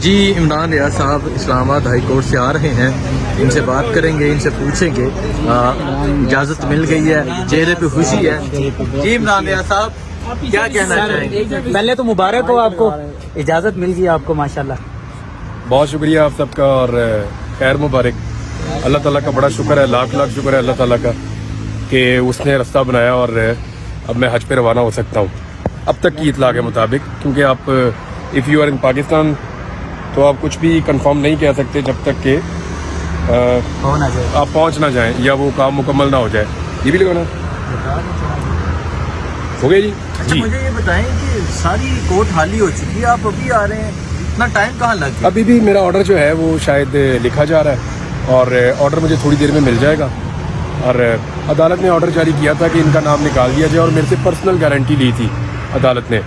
جی عمران ریاض صاحب اسلام آباد high court سے آ رہے ہیں، ان سے بات کریں گے، ان سے پوچھیں گے اجازت مل گئی ہے، چہرے پہ خوشی ہے۔ جی عمران ریاض صاحب کیا کہنا چاہیں گے؟ پہلے تو مبارک ہو، آپ کو اجازت مل گئی آپ کو، ماشاءاللہ۔ بہت شکریہ آپ سب کا اور خیر مبارک۔ اللہ تعالیٰ کا بڑا شکر ہے، لاکھ لاکھ شکر ہے اللہ تعالیٰ کا کہ اس نے راستہ بنایا اور اب میں حج پہ روانہ ہو سکتا ہوں اب تک کی اطلاع کے مطابق، کیونکہ آپ if you are in Pakistan تو آپ کچھ بھی کنفرم نہیں کہہ سکتے جب تک کہ آپ پہنچ نہ جائیں یا وہ کام مکمل نہ ہو جائے۔ یہ بھی لگانا ہو گیا جی۔ اچھا مجھے یہ بتائیں کہ ساری کورٹ خالی ہو چکی ہے، آپ ابھی آ رہے ہیں، اتنا ٹائم کہاں لگ گیا؟ ابھی بھی میرا آرڈر جو ہے وہ شاید لکھا جا رہا ہے اور آرڈر مجھے تھوڑی دیر میں مل جائے گا، اور عدالت نے آرڈر جاری کیا تھا کہ ان کا نام نکال دیا جائے، اور میرے سے پرسنل گارنٹی لی تھی عدالت نے،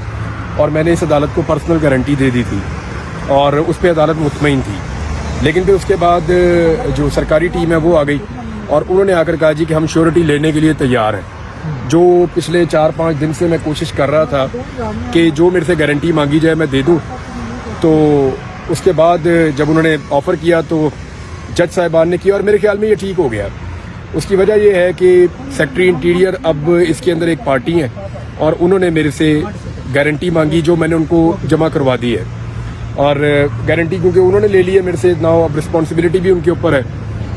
اور میں نے اس عدالت کو پرسنل گارنٹی دے دی تھی اور اس پہ عدالت مطمئن تھی۔ لیکن پھر اس کے بعد جو سرکاری ٹیم ہے وہ آ گئی اور انہوں نے آ کر کہا جی کہ ہم شیورٹی لینے کے لیے تیار ہیں۔ جو پچھلے 4-5 دن سے میں کوشش کر رہا تھا کہ جو میرے سے گارنٹی مانگی جائے میں دے دوں، تو اس کے بعد جب انہوں نے آفر کیا تو جج صاحبان نے کیا اور میرے خیال میں یہ ٹھیک ہو گیا۔ اس کی وجہ یہ ہے کہ سیکٹری انٹیریئر اب اس کے اندر ایک پارٹی ہے اور انہوں نے میرے سے گارنٹی مانگی جو میں نے ان کو جمع کروا دی ہے، اور گارنٹی کیونکہ انہوں نے لے لی ہے میرے سے، نہ اب رسپانسبلٹی بھی ان کے اوپر ہے،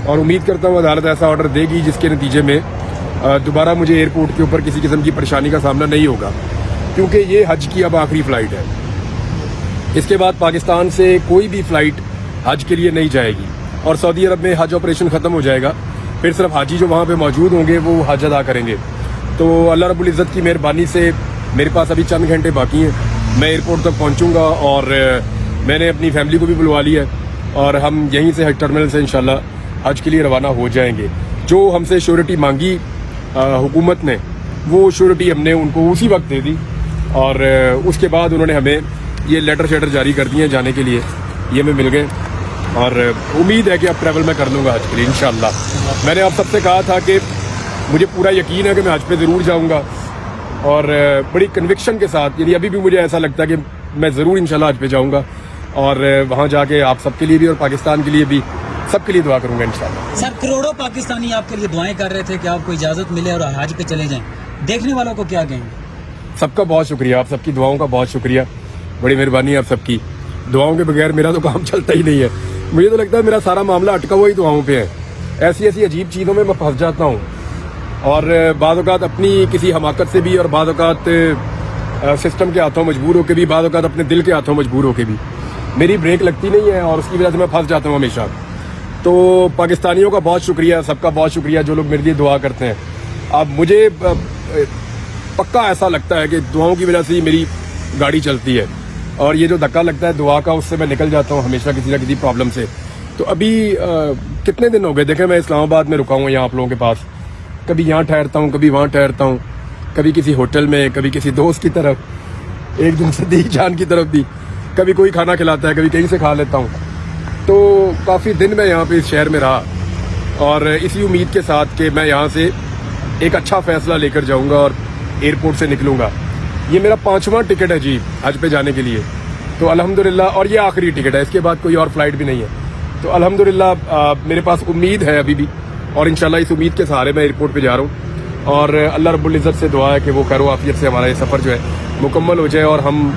اور امید کرتا ہوں عدالت ایسا آرڈر دے گی جس کے نتیجے میں دوبارہ مجھے ایئرپورٹ کے اوپر کسی قسم کی پریشانی کا سامنا نہیں ہوگا، کیونکہ یہ حج کی اب آخری فلائٹ ہے۔ اس کے بعد پاکستان سے کوئی بھی فلائٹ حج کے لیے نہیں جائے گی اور سعودی عرب میں حج آپریشن ختم ہو جائے گا، پھر صرف حاجی جو وہاں پہ موجود ہوں گے وہ حج ادا کریں گے۔ تو اللہ رب العزت کی مہربانی سے میرے پاس ابھی چند گھنٹے باقی ہیں، میں ایئرپورٹ تک پہنچوں گا اور میں نے اپنی فیملی کو بھی بلوا لیا ہے اور ہم یہیں سے حج ٹرمنل سے انشاءاللہ حج کے لیے روانہ ہو جائیں گے۔ جو ہم سے شیورٹی مانگی حکومت نے، وہ شیورٹی ہم نے ان کو اسی وقت دے دی، اور اس کے بعد انہوں نے ہمیں یہ لیٹر شیٹر جاری کر دیے ہیں جانے کے لیے، یہ ہمیں مل گئے، اور امید ہے کہ اب ٹریول میں کر لوں گا حج کے لیے انشاءاللہ۔ میں نے آپ سب سے کہا تھا کہ مجھے پورا یقین ہے کہ میں حج پہ ضرور جاؤں گا، اور بڑی کنوکشن کے ساتھ، یعنی ابھی بھی مجھے ایسا لگتا ہے کہ میں ضرور انشاءاللہ حج پہ جاؤں گا، اور وہاں جا کے آپ سب کے لیے بھی اور پاکستان کے لیے بھی سب کے لیے دعا کروں گا انشاءاللہ۔ سر کروڑوں پاکستانی آپ کے لیے دعائیں کر رہے تھے کہ آپ کو اجازت ملے اور حج پہ چلے جائیں، دیکھنے والوں کو کیا کہیں گے؟ سب کا بہت شکریہ، آپ سب کی دعاؤں کا بہت شکریہ، بڑی مہربانی ہے آپ سب کی۔ دعاؤں کے بغیر میرا تو کام چلتا ہی نہیں ہے، مجھے تو لگتا ہے میرا سارا معاملہ اٹکا ہوا ہی دعاؤں پہ ہے۔ ایسی عجیب چیزوں میں پھنس جاتا ہوں، اور بعض اوقات اپنی کسی حماقت سے بھی، اور بعض اوقات سسٹم کے ہاتھوں مجبور ہو کے بھی، بعض اوقات اپنے دل کے ہاتھوں مجبور ہو کے بھی میری بریک لگتی نہیں ہے، اور اس کی وجہ سے میں پھنس جاتا ہوں ہمیشہ۔ تو پاکستانیوں کا بہت شکریہ، سب کا بہت شکریہ جو لوگ میرے لیے دعا کرتے ہیں۔ اب مجھے پکا ایسا لگتا ہے کہ دعاؤں کی وجہ سے ہی میری گاڑی چلتی ہے، اور یہ جو دھکا لگتا ہے دعا کا، اس سے میں نکل جاتا ہوں ہمیشہ کسی نہ کسی پرابلم سے۔ تو ابھی کتنے دن ہو گئے، دیکھیں میں اسلام آباد میں رکا ہوں یہاں آپ لوگوں کے پاس، کبھی یہاں ٹھہرتا ہوں، کبھی وہاں ٹھہرتا ہوں، کبھی کسی ہوٹل میں، کبھی کسی دوست کی طرف، ایک دن صدیق جان کی طرف بھی، کبھی کوئی کھانا کھلاتا ہے، کبھی کہیں سے کھا لیتا ہوں۔ تو کافی دن میں یہاں پہ اس شہر میں رہا، اور اسی امید کے ساتھ کہ میں یہاں سے ایک اچھا فیصلہ لے کر جاؤں گا اور ایئرپورٹ سے نکلوں گا۔ یہ میرا 5واں ٹکٹ ہے جی حج پہ جانے کے لیے، تو الحمدللہ، اور یہ آخری ٹکٹ ہے، اس کے بعد کوئی اور فلائٹ بھی نہیں ہے۔ تو الحمدللہ میرے پاس امید ہے ابھی بھی، اور انشاءاللہ اس امید کے سہارے میں ایئرپورٹ پہ جا رہا ہوں، اور اللہ رب العزت سے دعا ہے کہ وہ خیر و عافیت سے ہمارا یہ سفر جو ہے مکمل ہو جائے، اور ہم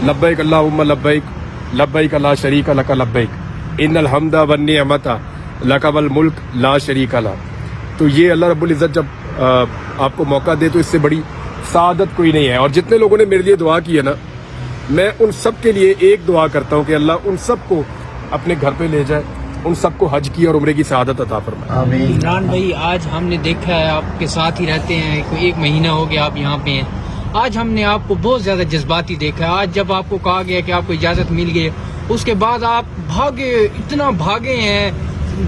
لبیک اللہم لبیک لبیک لا شریک لک لبیک ان الحمد والنعمت لک والملک لا شریک لک۔ تو یہ اللہ رب العزت جب آپ کو موقع دے تو اس سے بڑی سعادت کوئی نہیں ہے، اور جتنے لوگوں نے میرے لیے دعا کی ہے نا، میں ان سب کے لیے ایک دعا کرتا ہوں کہ اللہ ان سب کو اپنے گھر پہ لے جائے، ان سب کو حج کی اور عمرے کی سعادت عطا فرمائے۔ آمین۔ عمران بھائی، آج ہم نے دیکھا ہے آپ کے ساتھ ہی رہتے ہیں، کوئی 1 مہینہ ہو گیا آپ یہاں پہ ہیں، آج ہم نے آپ کو بہت زیادہ جذباتی دیکھا ہے۔ آج جب آپ کو کہا گیا کہ آپ کو اجازت مل گئی، اس کے بعد آپ بھاگے، اتنا بھاگے ہیں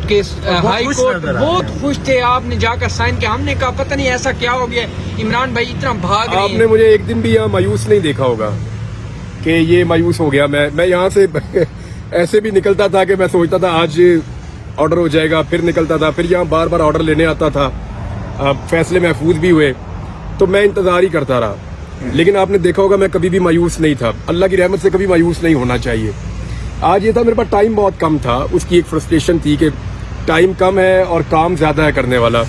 کہ ہائی کورٹ بہت خوش تھے، آپ نے جا کر سائن کیا۔ ہم نے کہا پتہ نہیں ایسا کیا ہو گیا، عمران بھائی اتنا بھاگ رہے ہیں۔ آپ نے مجھے ایک دن بھی یہاں مایوس نہیں دیکھا ہوگا کہ یہ مایوس ہو گیا۔ میں یہاں سے ایسے بھی نکلتا تھا کہ میں سوچتا تھا آج آرڈر ہو جائے گا، پھر نکلتا تھا، پھر یہاں بار بار آرڈر لینے آتا تھا، فیصلے محفوظ بھی ہوئے، تو میں انتظار ہی کرتا رہا۔ لیکن آپ نے دیکھا ہوگا میں کبھی بھی مایوس نہیں تھا، اللہ کی رحمت سے کبھی مایوس نہیں ہونا چاہیے۔ آج یہ تھا میرے پاس ٹائم بہت کم تھا, اس کی ایک فرسٹریشن تھی کہ ٹائم کم ہے اور کام زیادہ ہے کرنے والا,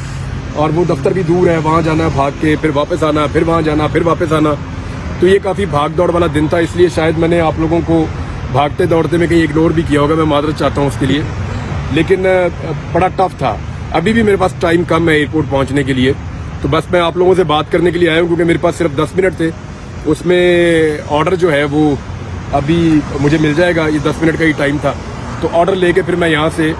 اور وہ دفتر بھی دور ہے, وہاں جانا بھاگ کے, پھر واپس آنا, پھر وہاں جانا, پھر واپس آنا. تو یہ کافی بھاگ دوڑ والا دن تھا, اس لیے شاید میں نے آپ لوگوں کو بھاگتے دوڑتے میں کہیں اگنور بھی کیا ہوگا, میں معذرت چاہتا ہوں اس کے لیے. لیکن بڑا ٹف تھا. ابھی بھی میرے پاس ٹائم کم ہے ایئرپورٹ پہنچنے کے لیے, تو بس میں آپ لوگوں سے بات کرنے کے لیے آیا ہوں کیونکہ میرے پاس صرف 10 منٹ تھے. اس میں آرڈر جو ہے وہ ابھی مجھے مل جائے گا, یہ 10 منٹ کا ہی ٹائم تھا, تو آرڈر لے کے پھر میں یہاں سے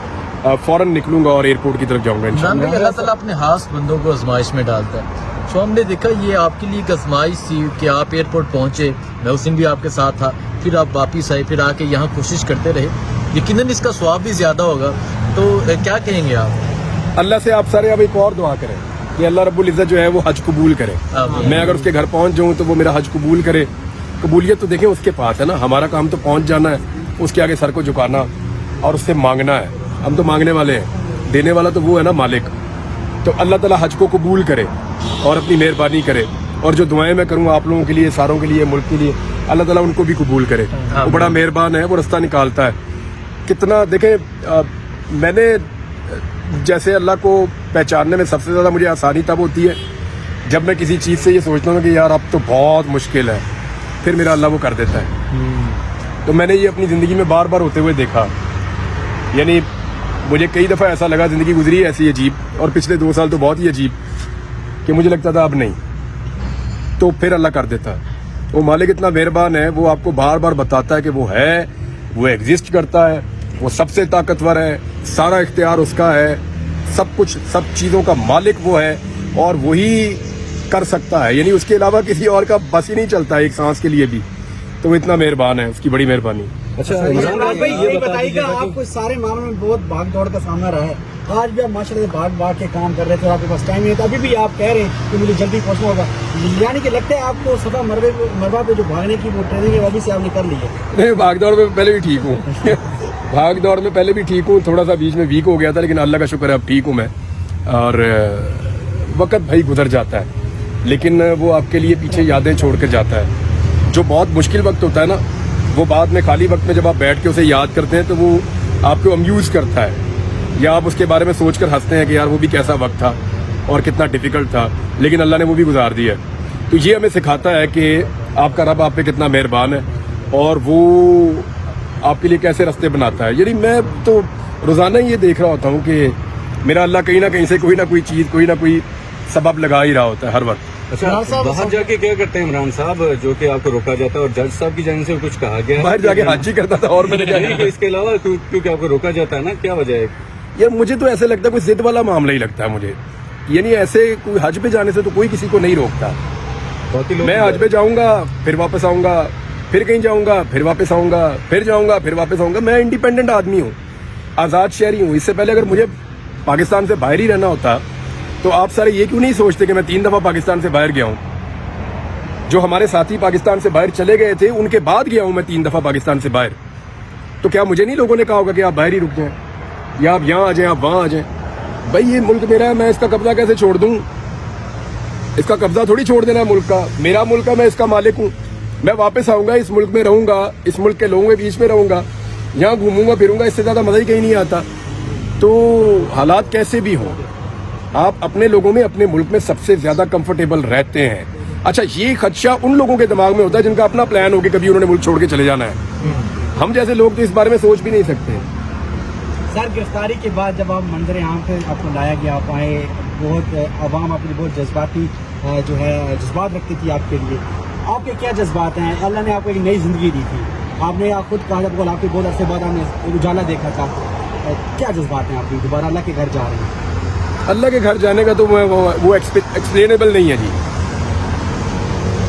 فوراً نکلوں گا اور ایئرپورٹ کی طرف جاؤں گا انشاءاللہ. اللہ تعالیٰ اپنے خاص بندوں کو آزمائش میں ڈالتا ہے. تو ہم نے دیکھا یہ آپ کے لیے ایک آزمائش تھی کہ آپ ایئرپورٹ پہنچے, میں اس دن بھی آپ کے ساتھ تھا, پھر آپ واپس آئے, پھر آ کے یہاں کوشش کرتے رہے. یقیناً اس کا ثواب بھی زیادہ ہوگا, تو کیا کہیں گے آپ؟ اللہ سے آپ سارے اب ایک اور دعا کریں کہ اللہ رب العزت جو ہے وہ حج قبول کرے. میں اگر اس کے گھر پہنچ جاؤں تو وہ میرا حج قبول کرے. قبولیت تو دیکھیں اس کے پاس ہے نا, ہمارا کام تو پہنچ جانا ہے, اس کے آگے سر کو جھکانا اور اس سے مانگنا ہے. ہم تو مانگنے والے ہیں, دینے والا تو وہ ہے نا مالک. تو اللہ تعالیٰ حج کو قبول کرے اور اپنی مہربانی کرے, اور جو دعائیں میں کروں آپ لوگوں کے لیے, ساروں کے لیے, ملک کے لیے, اللہ تعالیٰ ان کو بھی قبول کرے. وہ بڑا مہربان ہے, وہ رستہ نکالتا ہے. کتنا دیکھیں, میں نے جیسے اللہ کو پہچاننے میں سب سے زیادہ مجھے آسانی تب ہوتی ہے جب میں کسی چیز سے یہ سوچتا ہوں کہ یار اب تو بہت مشکل ہے, پھر میرا اللہ وہ کر دیتا ہے. تو میں نے یہ اپنی زندگی میں بار بار ہوتے ہوئے دیکھا. یعنی مجھے کئی دفعہ ایسا لگا, زندگی گزری ایسی عجیب, اور پچھلے 2 سال تو بہت ہی عجیب, کہ مجھے لگتا تھا اب نہیں, تو پھر اللہ کر دیتا ہے. وہ مالک اتنا مہربان ہے, وہ آپ کو بار بار بتاتا ہے کہ وہ ہے, وہ ایگزسٹ کرتا ہے, وہ سب سے طاقتور ہے, سارا اختیار اس کا ہے, سب کچھ, سب چیزوں کا مالک وہ ہے, اور وہی کر سکتا ہے. یعنی اس کے علاوہ کسی اور کا بس ہی نہیں چلتا ہے ایک سانس کے لیے بھی. تو وہ اتنا مہربان ہے, اس کی بڑی مہربانی. یہ بتائیے گا, آپ کو سارے معاملوں میں بہت بھاگ دوڑ کا سامنا رہا ہے, آج بھی آپ ماشاء اللہ سے بھاگ کے کام کر رہے تھے, آپ کے پاس ٹائم نہیں ہے, تو ابھی بھی آپ کہہ رہے ہیں کہ مجھے جلدی پہنچنا ہوگا, یعنی کہ لگتا ہے آپ کو صفا مروا پہ جو بھاگنے کی وہ ٹریننگ ہے وہ ابھی سے آپ نے کر لی ہے؟ نہیں, بھاگ دوڑ میں پہلے بھی ٹھیک ہوں. بھاگ دوڑ میں پہلے بھی ٹھیک ہوں, تھوڑا سا بیچ میں ویک ہو گیا تھا, لیکن اللہ کا شکر ہے اب ٹھیک ہوں میں. اور وقت بھائی گزر جاتا ہے, لیکن وہ آپ کے لیے پیچھے یادیں چھوڑ کے جاتا ہے. جو بہت مشکل وقت ہوتا ہے نا, وہ بعد میں خالی وقت میں جب آپ بیٹھ کے اسے یاد کرتے ہیں تو وہ آپ کو امیوز کرتا ہے, یا آپ اس کے بارے میں سوچ کر ہنستے ہیں کہ یار وہ بھی کیسا وقت تھا اور کتنا ڈیفیکلٹ تھا, لیکن اللہ نے وہ بھی گزار دیا. تو یہ ہمیں سکھاتا ہے کہ آپ کا رب آپ پہ کتنا مہربان ہے, اور وہ آپ کے لیے کیسے راستے بناتا ہے. یعنی میں تو روزانہ یہ دیکھ رہا ہوتا ہوں کہ میرا اللہ کہیں نہ کہیں سے کوئی نہ کوئی چیز, کوئی نہ کوئی سبب لگا ہی رہا ہوتا ہے ہر وقت. اچھا, باہر جا کے کیا کرتے ہیں عمران صاحب, جو کہ آپ کو روکا جاتا ہے اور جج صاحب کی جانب سے کچھ کہا گیا؟ باہر جا کے حج ہی کرتا تھا, اور میں نے کیا کیا. اس کے علاوہ کیونکہ آپ کو روکا جاتا ہے نا, کیا وجہ ہے؟ یار مجھے تو ایسے لگتا ہے کوئی ضد والا معاملہ ہی لگتا ہے مجھے. یعنی ایسے کوئی حج پہ جانے سے تو کوئی کسی کو نہیں روکتا. میں حج پہ جاؤں گا, پھر واپس آؤں گا, پھر کہیں جاؤں گا, پھر واپس آؤں گا, پھر جاؤں گا, پھر واپس آؤں گا. میں انڈیپینڈنٹ آدمی ہوں, آزاد شہری ہوں. اس سے پہلے اگر مجھے پاکستان سے باہر ہی رہنا ہوتا تو آپ سارے یہ کیوں نہیں سوچتے کہ میں 3 دفعہ پاکستان سے باہر گیا ہوں. جو ہمارے ساتھی پاکستان سے باہر چلے گئے تھے ان کے بعد گیا ہوں میں 3 دفعہ پاکستان سے باہر. تو کیا مجھے نہیں لوگوں نے کہا ہوگا کہ آپ باہر ہی رک جائیں, یا آپ یہاں آ جائیں, آپ وہاں آ جائیں. بھائی یہ ملک میرا ہے, میں اس کا قبضہ کیسے چھوڑ دوں؟ اس کا قبضہ تھوڑی چھوڑ دینا ہے ملک کا. میرا ملک ہے, میں اس کا مالک ہوں. میں واپس آؤں گا, اس ملک میں رہوں گا, اس ملک کے لوگوں کے بیچ میں رہوں گا, یہاں گھوموں گا پھروں گا. اس سے زیادہ مزہ ہی کہیں نہیں آتا. تو حالات کیسے بھی ہوں, آپ اپنے لوگوں میں, اپنے ملک میں سب سے زیادہ کمفرٹیبل رہتے ہیں. اچھا, یہ خدشہ ان لوگوں کے دماغ میں ہوتا ہے جن کا اپنا پلان ہو کہ کبھی انہوں نے ملک چھوڑ کے چلے جانا ہے. ہم جیسے لوگ تو اس بارے میں سوچ بھی نہیں سکتے. سر, گرفتاری کے بعد جب آپ منظر عام پہ آپ کو لایا گیا, آپ آئے, بہت عوام آپ کے بہت جذباتی جو ہے جذبات رکھتی تھی آپ کے لیے. آپ کے کیا جذبات ہیں؟ اللہ نے آپ کو ایک نئی زندگی دی تھی, آپ نے خود کہا جب آپ کے بہت عرصے بعد آپ نے اجالا دیکھا تھا, کیا جذبات ہیں آپ کے؟ دوبارہ اللہ کے گھر جا رہے ہیں. اللہ کے گھر جانے کا تو وہ ایکسپلینیبل نہیں ہے جی,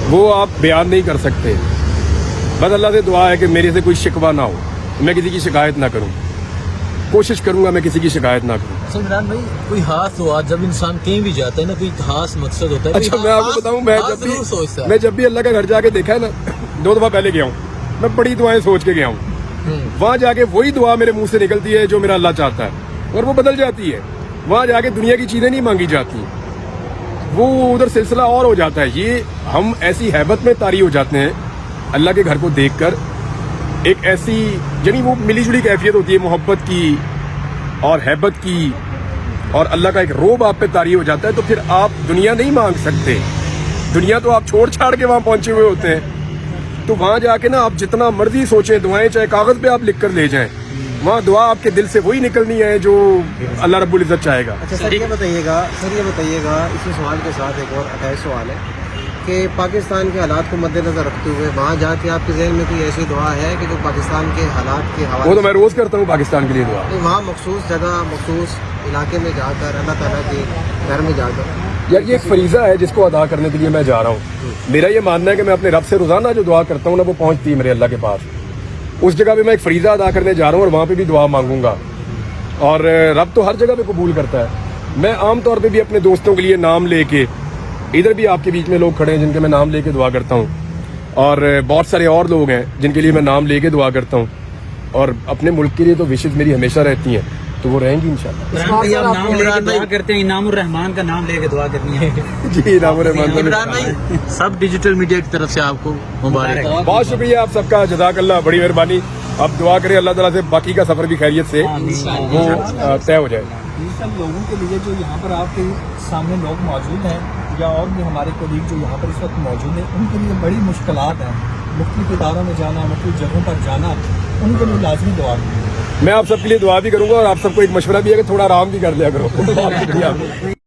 وہ آپ بیان نہیں کر سکتے. بس اللہ سے دعا ہے کہ میرے سے کوئی شکوہ نہ ہو, میں کسی کی شکایت نہ کروں. کوشش کروں گا میں کسی کی شکایت نہ کروں. اچھا عمران بھائی, کوئی خاص ہوا جب انسان کہیں بھی جاتا ہے نا, کوئی خاص مقصد ہوتا ہے. اچھا, میں آپ کو بتاؤں, میں جب بھی اللہ کا گھر جا کے دیکھا ہے نا, 2 دفعہ پہلے گیا ہوں, میں بڑی دعائیں سوچ کے گیا ہوں. وہاں جا کے وہی دعا میرے منہ سے نکلتی ہے جو میرا اللہ چاہتا ہے, اور وہ بدل جاتی ہے. وہاں جا کے دنیا کی چیزیں نہیں مانگی جاتی, وہ ادھر سلسلہ اور ہو جاتا ہے. یہ ہم ایسی ہیبت میں طاری ہو جاتے ہیں اللہ کے گھر کو دیکھ کر ایک ایسی یعنی وہ ملی جلی کیفیت ہوتی ہے محبت کی اور ہیبت کی اور اللہ کا ایک روب آپ پہ طاری ہو جاتا ہے, تو پھر آپ دنیا نہیں مانگ سکتے. دنیا تو آپ چھوڑ چھاڑ کے وہاں پہنچے ہوئے ہوتے ہیں, تو وہاں جا کے نا آپ جتنا مرضی سوچیں دعائیں, چاہے کاغذ پہ آپ لکھ کر لے جائیں, وہاں دعا آپ کے دل سے وہی نکلنی ہے جو اللہ رب العزت چاہے گا. اچھا سر یہ بتائیے گا اسی سوال کے ساتھ ایک اور اٹیچ سوال ہے کہ پاکستان کے حالات کو مد نظر رکھتے ہوئے وہاں جا کے آپ کے ذہن میں کوئی ایسی دعا ہے کہ جو پاکستان کے حالات کے حوالے وہ تو میں روز کرتا ہوں پاکستان کے لیے دعا. وہاں مخصوص جگہ مخصوص علاقے میں جا کر اللہ تعالیٰ کے گھر میں جا کر, یار یہ ایک فریضہ ہے جس کو ادا کرنے کے لیے میں جا رہا ہوں. میرا یہ ماننا ہے کہ میں اپنے رب سے روزانہ جو دعا کرتا ہوں نا وہ پہنچتی ہے میرے اللہ کے پاس. اس جگہ پہ میں ایک فریضہ ادا کرنے جا رہا ہوں اور وہاں پہ بھی دعا مانگوں گا, اور رب تو ہر جگہ پہ قبول کرتا ہے. میں عام طور پہ بھی اپنے دوستوں کے لیے نام لے کے, ادھر بھی آپ کے بیچ میں لوگ کھڑے ہیں جن کے میں نام لے کے دعا کرتا ہوں, اور بہت سارے اور لوگ ہیں جن کے لیے میں نام لے کے دعا کرتا ہوں, اور اپنے ملک کے لیے تو وشز میری ہمیشہ رہتی ہیں, تو وہ رہیں گی انشاءاللہ. عمران بھائی آپ نام لے کے دعا کرتے ہیں, انعام الرحمان کا نام لے کے دعا کرنی ہے. جی انعام الرحمان عمران بھائی سب ڈیجیٹل میڈیا کی طرف سے آپ کو مبارک. بہت شکریہ آپ سب کا, جزاک اللہ, بڑی مہربانی. اب دعا کریں اللہ تعالیٰ سے باقی کا سفر بھی خیریت سے وہ طے ہو جائے. سب لوگوں کے لیے جو یہاں پر آپ کے سامنے لوگ موجود ہیں یا اور بھی ہمارے کولیگ جو یہاں پر اس وقت موجود ہیں, ان کے لیے بڑی مشکلات ہیں, مختلف اداروں میں جانا, مختلف جگہوں پر جانا, ان کے لیے لازمی دعا کریں. میں آپ سب کے لیے دعا بھی کروں گا, اور آپ سب کو ایک مشورہ بھی ہے کہ تھوڑا آرام بھی کر لیا کرو.